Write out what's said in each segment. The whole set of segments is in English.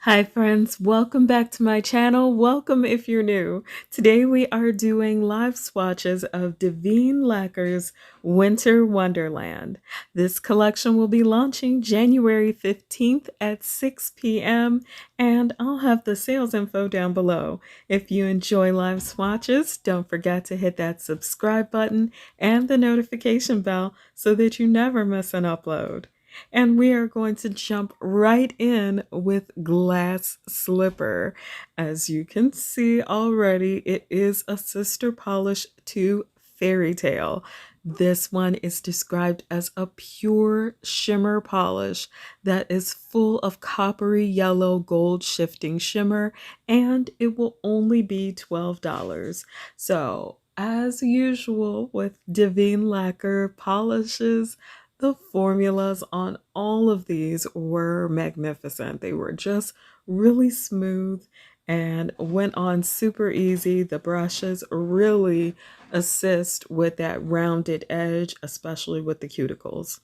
Hi friends, welcome back to my channel. Welcome if you're new. Today we are doing live swatches of Daveen Lacquer's Winter Wonderland. This collection will be launching January 15th at 6 p.m. and I'll have the sales info down below. If you enjoy live swatches, don't forget to hit that subscribe button and the notification bell so that you never miss an upload. And we are going to jump right in with Glass Slipper. As you can see already, it is a sister polish to Fairy Tale. This one is described as a pure shimmer polish that is full of coppery yellow gold shifting shimmer, and it will only be $12. So, as usual with Daveen Lacquer polishes, the formulas on all of these were magnificent. They were just really smooth and went on super easy. The brushes really assist with that rounded edge, especially with the cuticles.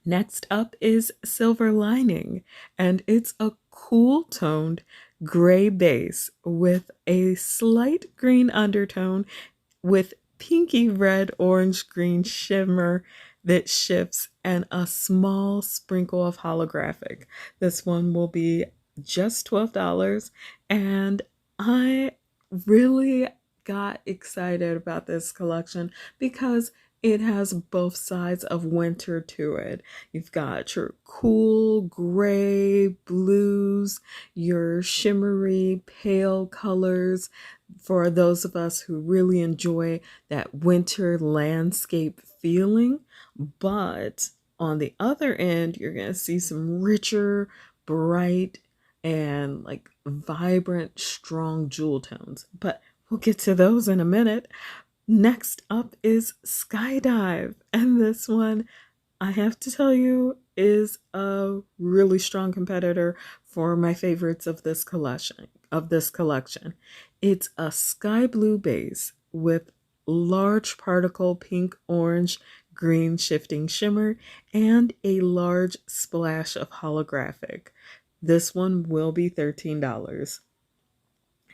Next up is Silver Lining, and it's a cool toned gray base with a slight green undertone with pinky red orange green shimmer that shifts and a small sprinkle of holographic. This one will be just $12, and I really got excited about this collection because it has both sides of winter to it. You've got your cool gray blues, your shimmery pale colors for those of us who really enjoy that winter landscape feeling. But on the other end, you're going to see some richer, bright, and like vibrant, strong jewel tones. But we'll get to those in a minute. Next up is Skydive, and this one, I have to tell you, is a really strong competitor for my favorites of this collection. It's a sky blue base with large particle pink, orange, green shifting shimmer and a large splash of holographic. This one will be $13.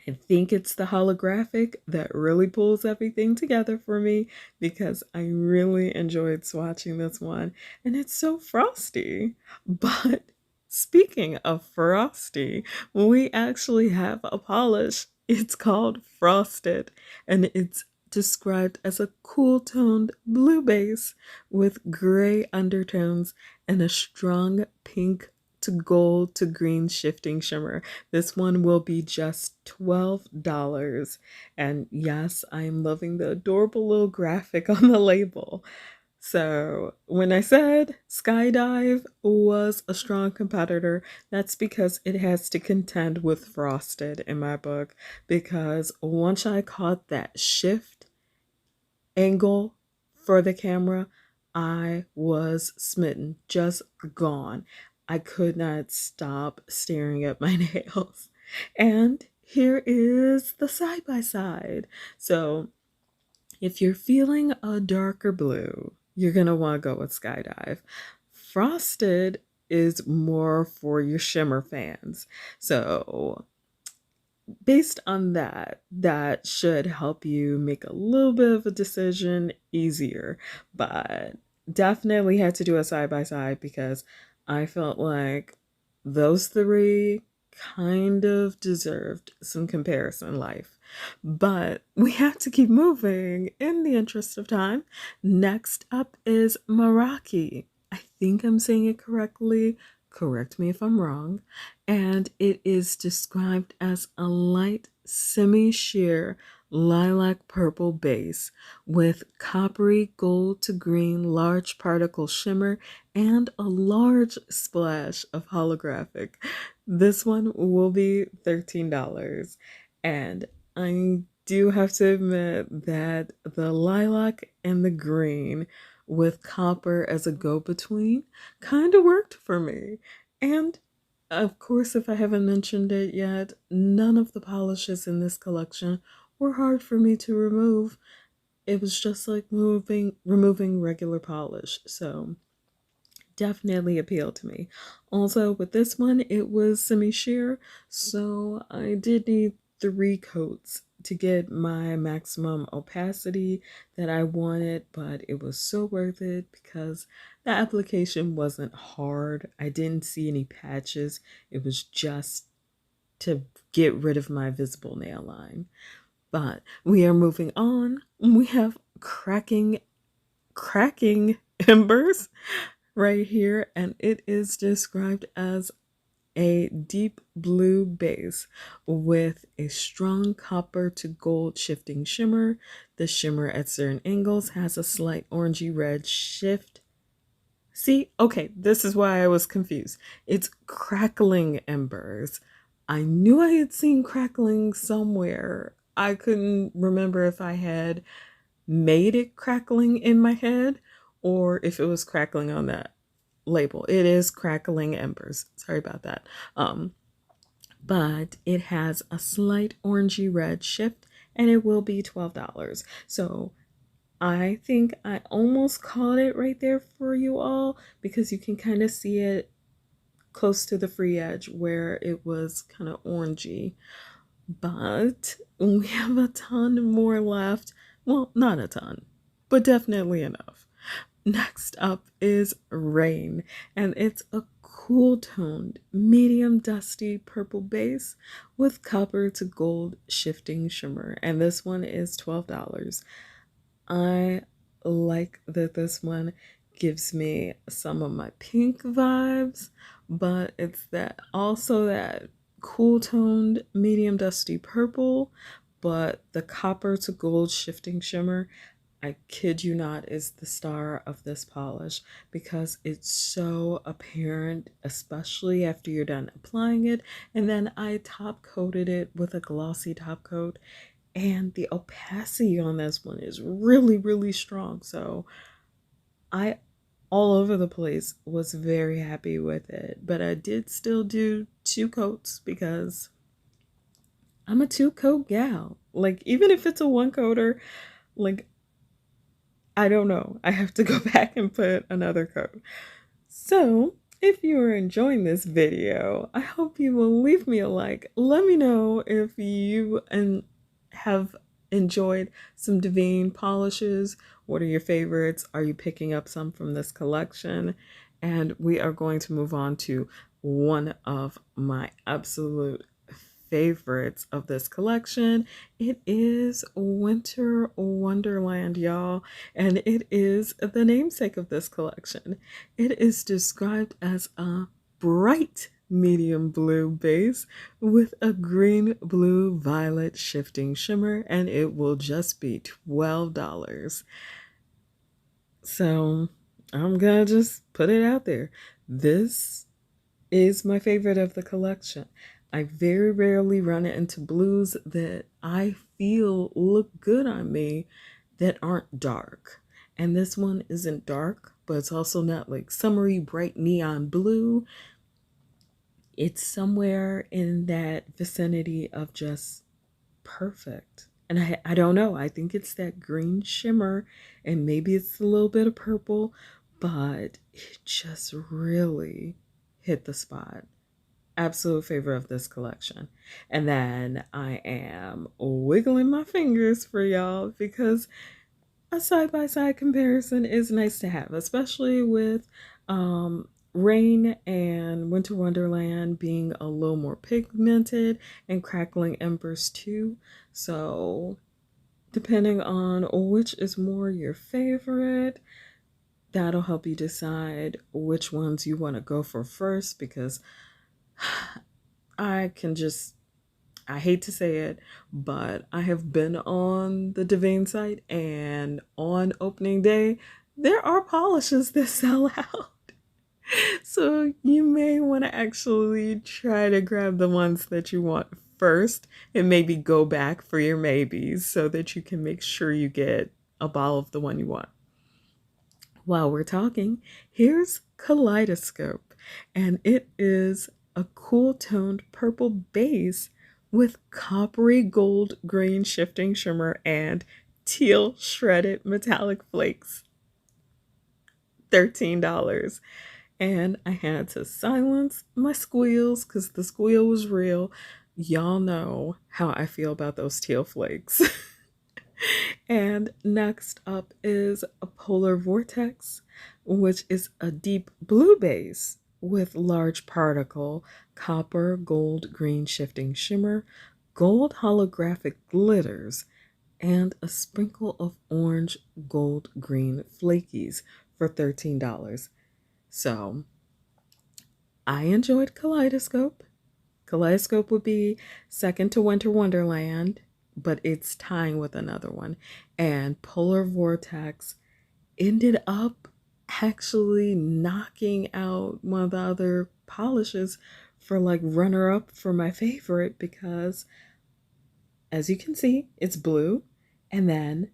I think it's the holographic that really pulls everything together for me because I really enjoyed swatching this one and it's so frosty. But speaking of frosty, we actually have a polish. It's called Frosted and it's described as a cool toned blue base with gray undertones and a strong pink to gold to green shifting shimmer. This one will be just $12. And yes, I'm loving the adorable little graphic on the label. So when I said Skydive was a strong competitor, that's because it has to contend with Frosted in my book. Because once I caught that shift angle for the camera, I was smitten, just gone. I could not stop staring at my nails. And here is the side by side. So, if you're feeling a darker blue, you're going to want to go with Skydive. Frosted is more for your shimmer fans. So, based on that, that should help you make a little bit of a decision easier. But definitely had to do a side by side because I felt like those three kind of deserved some comparison life. But we have to keep moving in the interest of time. Next up is Meraki. I think I'm saying it correctly. Correct me if I'm wrong. And it is described as a light semi-sheer lilac purple base with coppery gold to green large particle shimmer and a large splash of holographic. This one will be $13. And I do have to admit that the lilac and the green with copper as a go-between kind of worked for me. And of course, if I haven't mentioned it yet, none of the polishes in this collection were hard for me to remove. It was just like removing regular polish. So definitely appealed to me. Also, with this one, it was semi-sheer, so I did need 3 coats to get my maximum opacity that I wanted, but it was so worth it because the application wasn't hard. I didn't see any patches. It was just to get rid of my visible nail line. But we are moving on. We have cracking embers right here, and it is described as a deep blue base with a strong copper to gold shifting shimmer. The shimmer at certain angles has a slight orangey red shift. See, okay, this is why I was confused. It's crackling embers. I knew I had seen crackling somewhere. I couldn't remember if I had made it crackling in my head or if it was crackling on that label. It is Crackling Embers. Sorry about that. But it has a slight orangey red shift and it will be $12. So I think I almost caught it right there for you all because you can kind of see it close to the free edge where it was kind of orangey. But we have a ton more left. Well, not a ton, but definitely enough. Next up is Rain, and it's a cool toned, medium dusty purple base with copper to gold shifting shimmer, and this one is $12. I like that this one gives me some of my pink vibes, but it's that also that cool toned medium dusty purple, but the copper to gold shifting shimmer, I kid you not, is the star of this polish because it's so apparent, especially after you're done applying it. And then I top coated it with a glossy top coat, and the opacity on this one is really, really strong. So I all over the place was very happy with it, but I did still do 2 coats because I'm a 2 coat gal. Like, even if it's a 1 coater, like, I don't know, I have to go back and put another coat. So if you are enjoying this video, I hope you will leave me a like. Let me know if you have enjoyed some Daveen polishes. What are your favorites? Are you picking up some from this collection? And we are going to move on to one of my absolute favorites of this collection. It is Winter Wonderland, y'all, and it is the namesake of this collection. It is described as a bright medium blue base with a green, blue, violet shifting shimmer, and it will just be $12. So I'm gonna just put it out there. This is my favorite of the collection. I very rarely run into blues that I feel look good on me that aren't dark. And this one isn't dark, but it's also not like summery bright neon blue. It's somewhere in that vicinity of just perfect. And I don't know, I think it's that green shimmer and maybe it's a little bit of purple, but it just really hit the spot. Absolute favorite of this collection. And then I am wiggling my fingers for y'all because a side-by-side comparison is nice to have, especially with Rain and Winter Wonderland being a little more pigmented and Crackling Embers too. So depending on which is more your favorite, that'll help you decide which ones you want to go for first, because I hate to say it, but I have been on the Daveen site, and on opening day, there are polishes that sell out. So you may want to actually try to grab the ones that you want first and maybe go back for your maybes so that you can make sure you get a bottle of the one you want. While we're talking, here's Kaleidoscope, and it is a cool toned purple base with coppery gold green shifting shimmer and teal shredded metallic flakes. $13. And I had to silence my squeals because the squeal was real. Y'all know how I feel about those teal flakes. And next up is a polar vortex, which is a deep blue base with large particle, copper, gold, green shifting shimmer, gold holographic glitters, and a sprinkle of orange, gold, green flakies for $13. So I enjoyed Kaleidoscope. Kaleidoscope would be second to Winter Wonderland, but it's tying with another one. And Polar Vortex ended up actually knocking out one of the other polishes for like runner up for my favorite because as you can see, it's blue. And then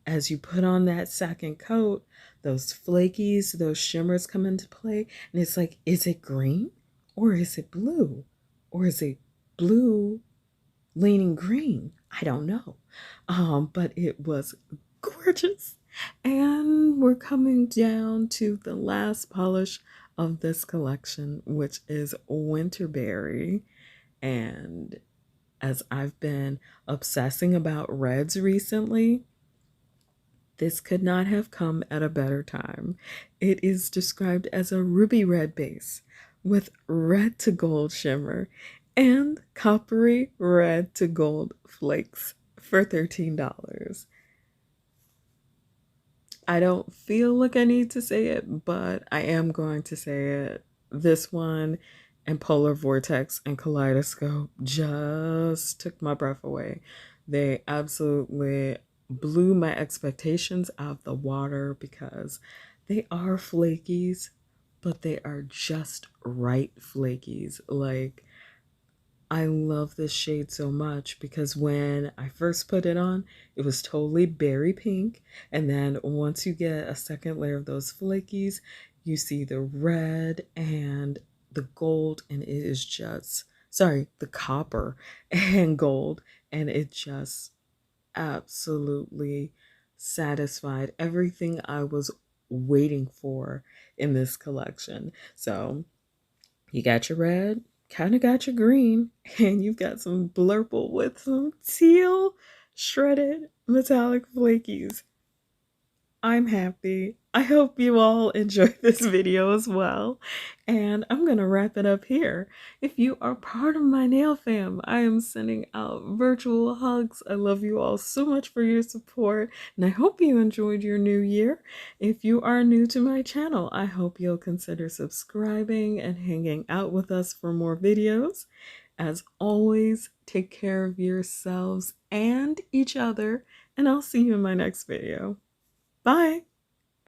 as you put on that second coat, those flakies, those shimmers come into play. And it's like, is it green or is it blue? Or is it blue leaning green? I don't know. But it was gorgeous. And we're coming down to the last polish of this collection, which is Winterberry. And as I've been obsessing about reds recently, this could not have come at a better time. It is described as a ruby red base with red to gold shimmer and coppery red to gold flakes for $13. I don't feel like I need to say it, but I am going to say it. This one and Polar Vortex and Kaleidoscope just took my breath away. They absolutely blew my expectations out of the water because they are flakies, but they are just right flakies. Like, I love this shade so much because when I first put it on, it was totally berry pink. And then once you get a second layer of those flakies, you see the red and the gold, and it is just, sorry, the copper and gold. And it just absolutely satisfied everything I was waiting for in this collection. So you got your red, kind of got your green, and you've got some blurple with some teal shredded metallic flakies. I'm happy. I hope you all enjoyed this video as well. And I'm going to wrap it up here. If you are part of my nail fam, I am sending out virtual hugs. I love you all so much for your support, and I hope you enjoyed your new year. If you are new to my channel, I hope you'll consider subscribing and hanging out with us for more videos. As always, take care of yourselves and each other, and I'll see you in my next video. Bye!